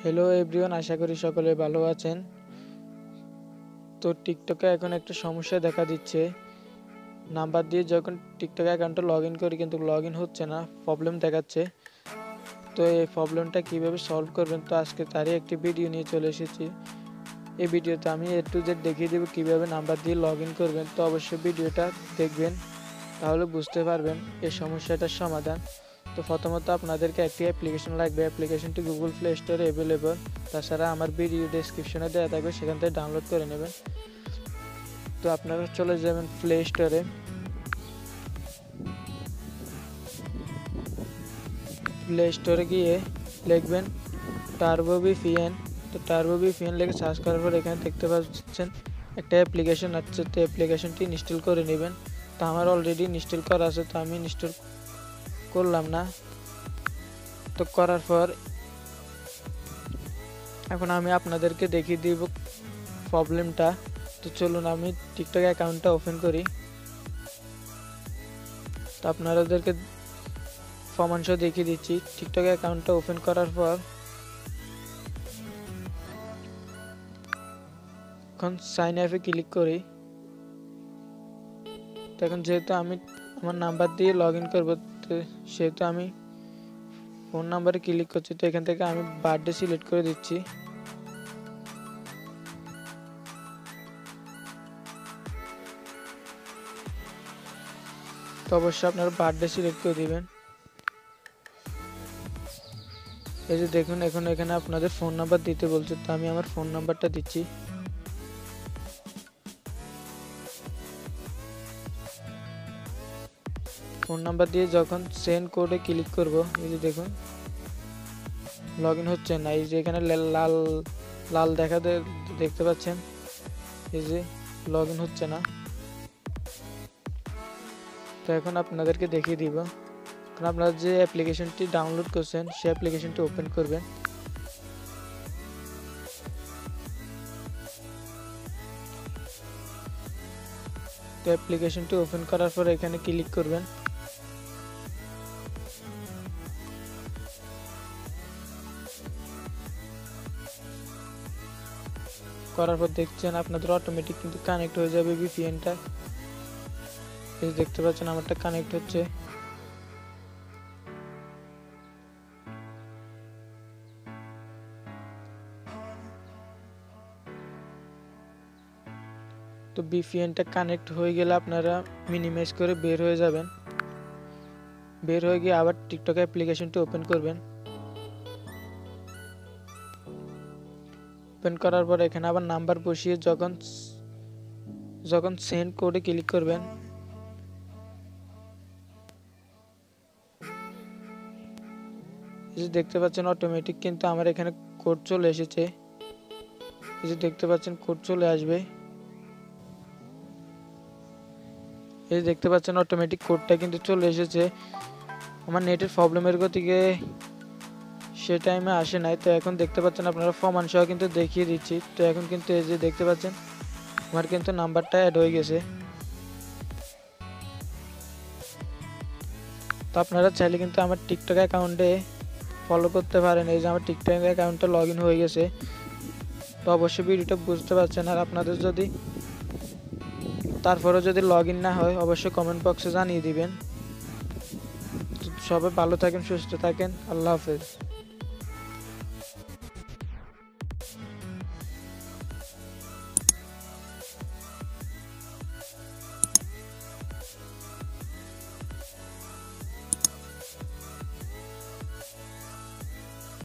Hello everyone, আশা করি সকলে ভালো আছেন। তো টিকটকে এখন একটা সমস্যা দেখা দিচ্ছে। নাম্বার দিয়ে যখন টিকটক অ্যাকাউন্টে লগ ইন করি কিন্তু লগ ইন হচ্ছে না, প্রবলেম দেখাচ্ছে। তো এই প্রবলেমটা কিভাবে সলভ করবেন, তো আজকে তারই একটি ভিডিও নিয়ে চলে এসেছি। এই ভিডিওতে আমি A to Z দেখিয়ে দেবো কীভাবে নাম্বার দিয়ে লগ ইন করবেন। তো অবশ্যই ভিডিওটা দেখবেন, তাহলে বুঝতে পারবেন এই সমস্যাটার সমাধান। তো প্রথমত আপনাদেরকে একটি অ্যাপ্লিকেশন লাগবে। অ্যাপ্লিকেশনটি গুগল প্লে স্টোরে অ্যাভেলেবল, তাছাড়া আমার ভিডিও ডেসক্রিপশনে দেওয়া থাকবে, সেখান থেকে ডাউনলোড করে নেবেন। তো আপনারা চলে যাবেন প্লে স্টোরে। প্লে স্টোরে গিয়ে লিখবেন টার্বো VPN। তো টার্বো VPN লিখে সার্চ করার পর এখানে দেখতে পাচ্ছেন একটা অ্যাপ্লিকেশন আছে। তো অ্যাপ্লিকেশনটি ইনস্টল করে নেবেন। তো আমার অলরেডি ইনস্টল করা আছে, তো আমি ইনস্টল করলাম না। তো করার পর এখন আমি আপনাদেরকে দেখিয়ে দিব প্রবলেমটা। তো চলুন আমি টিকটক অ্যাকাউন্টটা ওপেন করি। তো আপনাদেরকে প্রমাণসহ দেখিয়ে দিচ্ছি। টিকটক অ্যাকাউন্টটা ওপেন করার পর এখন সাইন আপে ক্লিক করি। তো এখন যেহেতু আমি আমার নাম্বার দিয়ে লগ ইন করবো, তো সেহেতু আমি ফোন নাম্বারে ক্লিক করছি। তো এখান থেকে আমি বার্থডে সিলেক্ট করে দিচ্ছি। তো অবশ্যই আপনারা বার্থডে সিলেক্ট করে দিবেন। এই যে দেখুন, এখন এখানে আপনাদের ফোন নাম্বার দিতে বলছে, তো আমি আমার ফোন নাম্বারটা দিচ্ছি। ফোন নাম্বার দিয়ে যখন সেন্ড কোডে ক্লিক করব, এই যে দেখুন লগ ইন হচ্ছে না। এই যে এখানে লাল লাল দেখতে পাচ্ছেন, এই যে লগ ইন হচ্ছে না। তো এখন আপনাদেরকে দেখিয়ে দিব। এখন আপনারা যে অ্যাপ্লিকেশনটি ডাউনলোড করছেন সেই অ্যাপ্লিকেশনটি ওপেন করবেন। তো অ্যাপ্লিকেশনটি ওপেন করার পর এখানে ক্লিক করবেন। করার পর দেখছেন আপনাদের অটোমেটিক কিন্তু কানেক্ট হয়ে যাবে VPN-টা। এই যে দেখতে পাচ্ছেন আমারটা কানেক্ট হচ্ছে। তো VPN-টা কানেক্ট হয়ে গেলে আপনারা মিনিমাইজ করে বের হয়ে যাবেন। বের হয়ে গিয়ে আবার টিকটক অ্যাপ্লিকেশনটি ওপেন করবেন। ওপেন করার পর এখানে আবার নাম্বার বসিয়ে যখন সেন্ড কোডে ক্লিক করবেন, এই যে দেখতে পাচ্ছেন অটোমেটিক কিন্তু আমার এখানে কোড চলে এসেছে। এই যে দেখতে পাচ্ছেন কোড চলে আসবে। এই যে দেখতে পাচ্ছেন অটোমেটিক কোডটা কিন্তু চলে এসেছে। আমার নেটের প্রবলেমের গতিকে সে টাইমে আসে নাই। তো এখন দেখতে পাচ্ছেন আপনারা প্রমাণ সহ কিন্তু দেখিয়ে দিচ্ছি। তো এখন কিন্তু এই যে দেখতে পাচ্ছেন আমার কিন্তু নাম্বারটা অ্যাড হয়ে গেছে। তো আপনারা চাইলে কিন্তু আমার টিকটক অ্যাকাউন্টে ফলো করতে পারেন। এই যে আমার টিকটক অ্যাকাউন্টে লগ ইন হয়ে গেছে। তো অবশ্যই ভিডিওটা বুঝতে পারছেন। আর আপনাদের যদি তারপরেও যদি লগ ইন না হয় অবশ্যই কমেন্ট বক্সে জানিয়ে দিবেন। সবাই ভালো থাকেন, সুস্থ থাকেন। আল্লাহ হাফেজ।